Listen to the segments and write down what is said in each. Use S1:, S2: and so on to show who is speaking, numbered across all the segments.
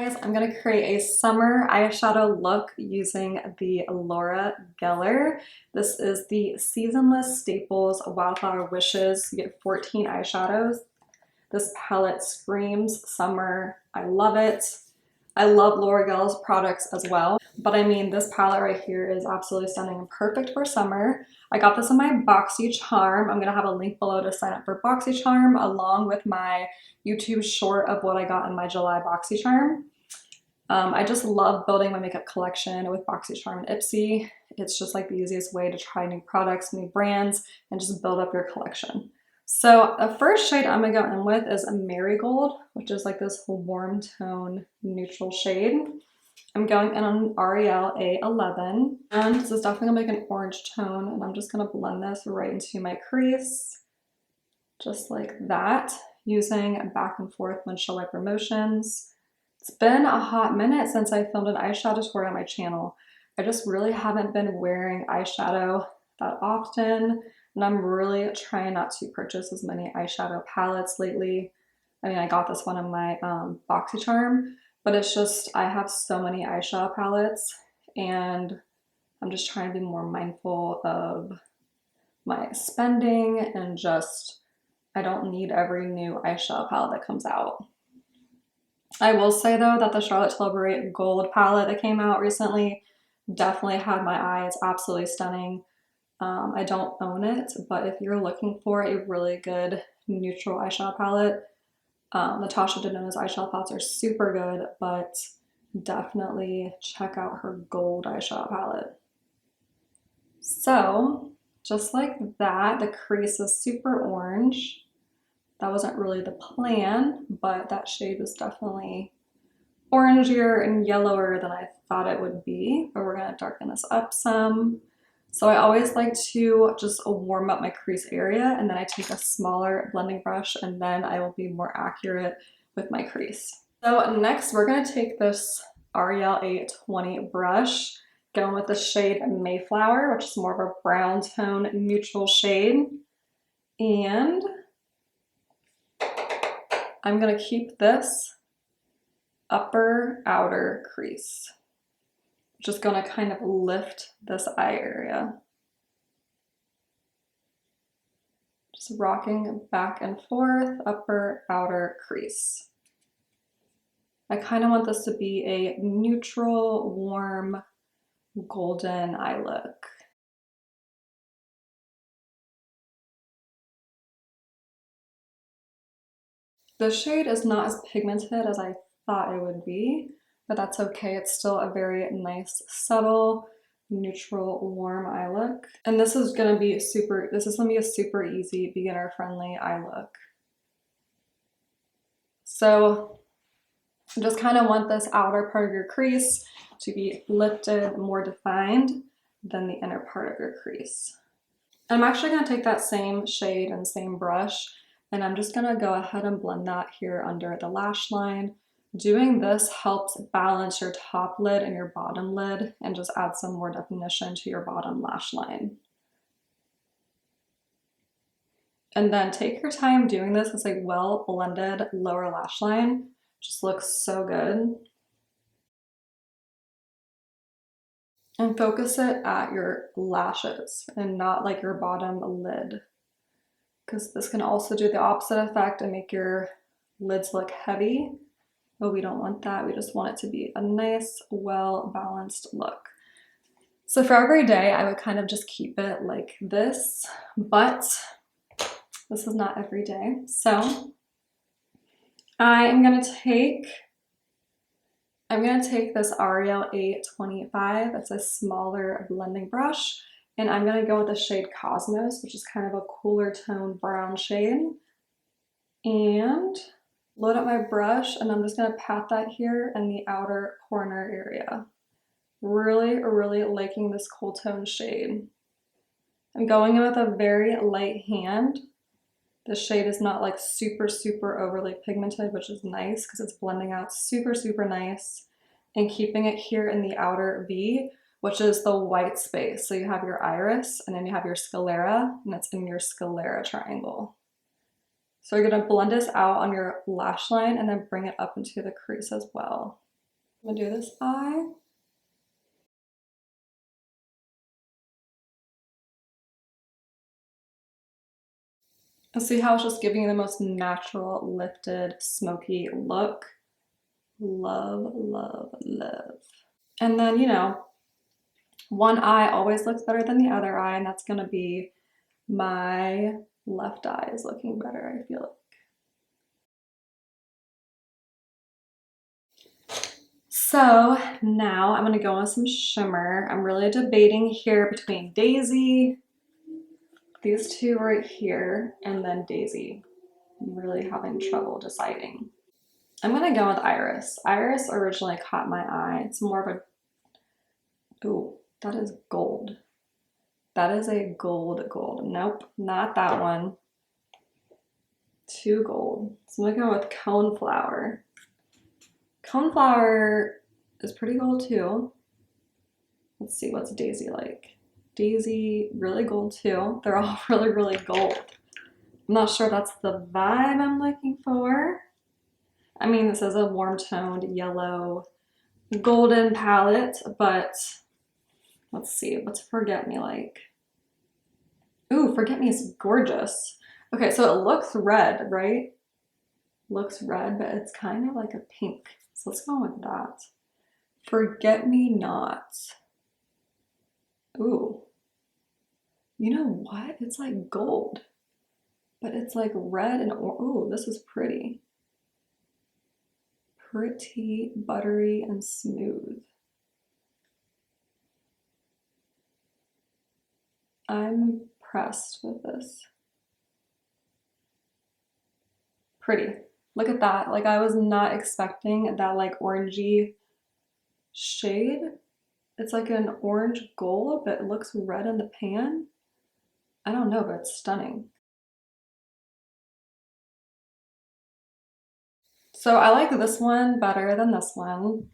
S1: Guys, I'm going to create a summer eyeshadow look using the Laura Geller. This is the Seasonless Staples Wildflower Wishes. You get 14 eyeshadows. This palette screams summer. I love it. I love Laura Geller's products as well, but I mean, this palette right here is absolutely stunning and perfect for summer. I got this in my Boxycharm. I'm gonna have a link below to sign up for Boxycharm along with my YouTube short of what I got in my July Boxycharm. I just love building my makeup collection with Boxycharm and Ipsy. It's just like the easiest way to try new products, new brands, and just build up your collection. So the first shade I'm gonna go in with is a Marigold, which is like this warm tone neutral shade. I'm going in on Ariel A11, and this is definitely gonna make an orange tone, and I'm just gonna blend this right into my crease, just like that, using back and forth windshield wiper motions. It's been a hot minute since I filmed an eyeshadow tutorial on my channel. I just really haven't been wearing eyeshadow that often, and I'm really trying not to purchase as many eyeshadow palettes lately. I mean, I got this one in my Boxycharm, but it's just, I have so many eyeshadow palettes, and I'm just trying to be more mindful of my spending, and just, I don't need every new eyeshadow palette that comes out. I will say though that the Charlotte Tilbury Gold palette that came out recently definitely had my eye. It's absolutely stunning. I don't own it, but if you're looking for a really good neutral eyeshadow palette, Natasha Denona's eyeshadow palettes are super good, but definitely check out her gold eyeshadow palette. So just like that, the crease is super orange. That wasn't really the plan, but that shade was definitely orangier and yellower than I thought it would be, but we're gonna darken this up some. So I always like to just warm up my crease area, and then I take a smaller blending brush, and then I will be more accurate with my crease. So next we're gonna take this Ariel A20 brush, going with the shade Mayflower, which is more of a brown tone neutral shade. And I'm gonna keep this upper outer crease. Just gonna kind of lift this eye area. Just rocking back and forth, upper outer crease. I kind of want this to be a neutral, warm, golden eye look. The shade is not as pigmented as I thought it would be, but that's okay. It's still a very nice, subtle, neutral, warm eye look. And this is gonna be a super easy, beginner-friendly eye look. So just kind of want this outer part of your crease to be lifted, more defined than the inner part of your crease. I'm actually gonna take that same shade and same brush, and I'm just gonna go ahead and blend that here under the lash line. Doing this helps balance your top lid and your bottom lid and just add some more definition to your bottom lash line. And then take your time doing this. It's a well blended lower lash line. Just looks so good. And focus it at your lashes and not like your bottom lid, because this can also do the opposite effect and make your lids look heavy, but we don't want that. We just want it to be a nice, well-balanced look. So for every day, I would kind of just keep it like this, but this is not every day. So I am gonna take this Ariel A25, it's a smaller blending brush, and I'm gonna go with the shade Cosmos, which is kind of a cooler tone brown shade. And load up my brush, and I'm just gonna pat that here in the outer corner area. Really, really liking this cool tone shade. I'm going in with a very light hand. The shade is not like super, super overly pigmented, which is nice because it's blending out super, super nice, and keeping it here in the outer V, which is the white space. So you have your iris, and then you have your sclera, and it's in your sclera triangle. So you're gonna blend this out on your lash line and then bring it up into the crease as well. I'm gonna do this eye. And see how it's just giving you the most natural, lifted, smoky look. Love, love, love. And then, you know, one eye always looks better than the other eye, and that's gonna be my left eye is looking better, I feel like. So now I'm gonna go on some shimmer. I'm really debating here between Daisy, these two right here, and then Daisy. I'm really having trouble deciding. I'm gonna go with Iris. Iris originally caught my eye. It's more of a, ooh, that is gold. That is a gold gold. Nope, not that one. Too gold. So I'm gonna go with Coneflower. Coneflower is pretty gold too. Let's see, what's Daisy like? Daisy, really gold too. They're all really, really gold. I'm not sure that's the vibe I'm looking for. I mean, this is a warm toned yellow golden palette, but let's see, what's Forget Me like? Ooh, Forget Me is gorgeous. Okay, so it looks red, right? Looks red, but it's kind of like a pink. So let's go with that. Forget Me Not. Ooh. You know what? It's like gold, but it's like red and ooh, this is pretty. Pretty, buttery, and smooth. I'm impressed with this. Pretty. Look at that. Like I was not expecting that like orangey shade. It's like an orange gold, but it looks red in the pan. I don't know, but it's stunning. So I like this one better than this one.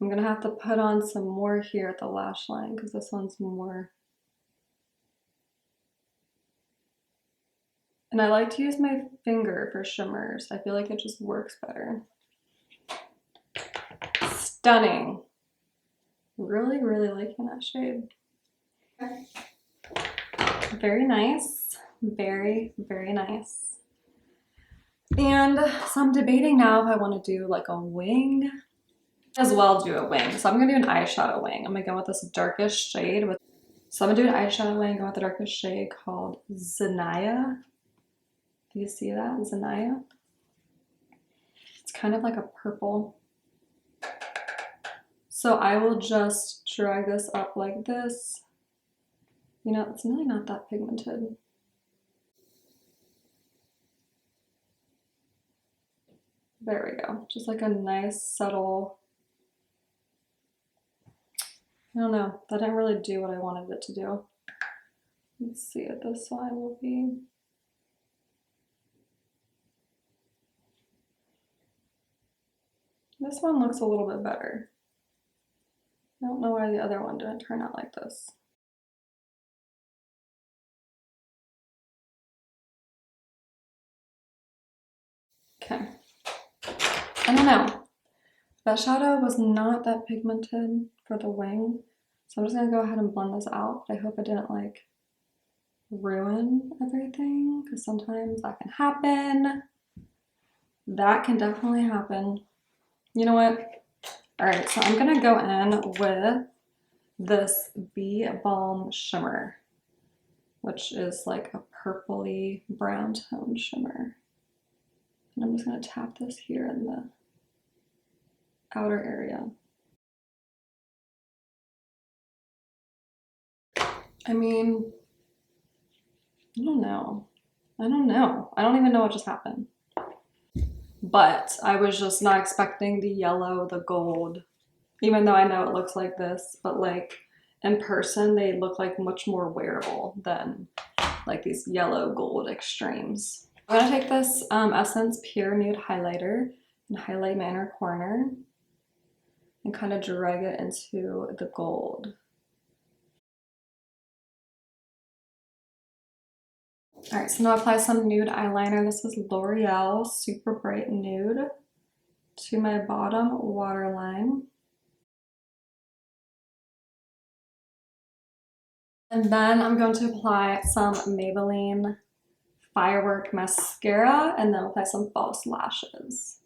S1: I'm gonna have to put on some more here at the lash line because this one's more. And I like to use my finger for shimmers. I feel like it just works better. Stunning. Really, really liking that shade. Very nice. Very, very nice. And so I'm debating now if I want to do like a wing. As well do a wing. So I'm gonna do an eyeshadow wing. I'm gonna go with this darkest shade with. So I'm gonna do an eyeshadow wing, go with the darkest shade called Zenaya. Do you see that? Zenaya? It's kind of like a purple. So I will just drag this up like this. You know, it's really not that pigmented. There we go. Just like a nice, subtle. I don't know. That didn't really do what I wanted it to do. Let's see what this side will be. This one looks a little bit better. I don't know why the other one didn't turn out like this. Okay. I don't know. That shadow was not that pigmented for the wing. So I'm just gonna go ahead and blend this out. I hope it didn't like ruin everything because sometimes that can happen. That can definitely happen. You know what? All right, so I'm gonna go in with this Bee Balm Shimmer, which is like a purpley brown tone shimmer. And I'm just gonna tap this here in the outer area. I mean, I don't know. I don't know. I don't even know what just happened. But I was just not expecting the yellow, the gold, even though I know it looks like this, but like in person, they look like much more wearable than like these yellow gold extremes. I'm gonna take this Essence Pure Nude Highlighter and highlight my inner corner and kind of drag it into the gold. All right, so now apply some nude eyeliner. This is L'Oreal Super Bright Nude to my bottom waterline. And then I'm going to apply some Maybelline Firework Mascara and then apply some false lashes.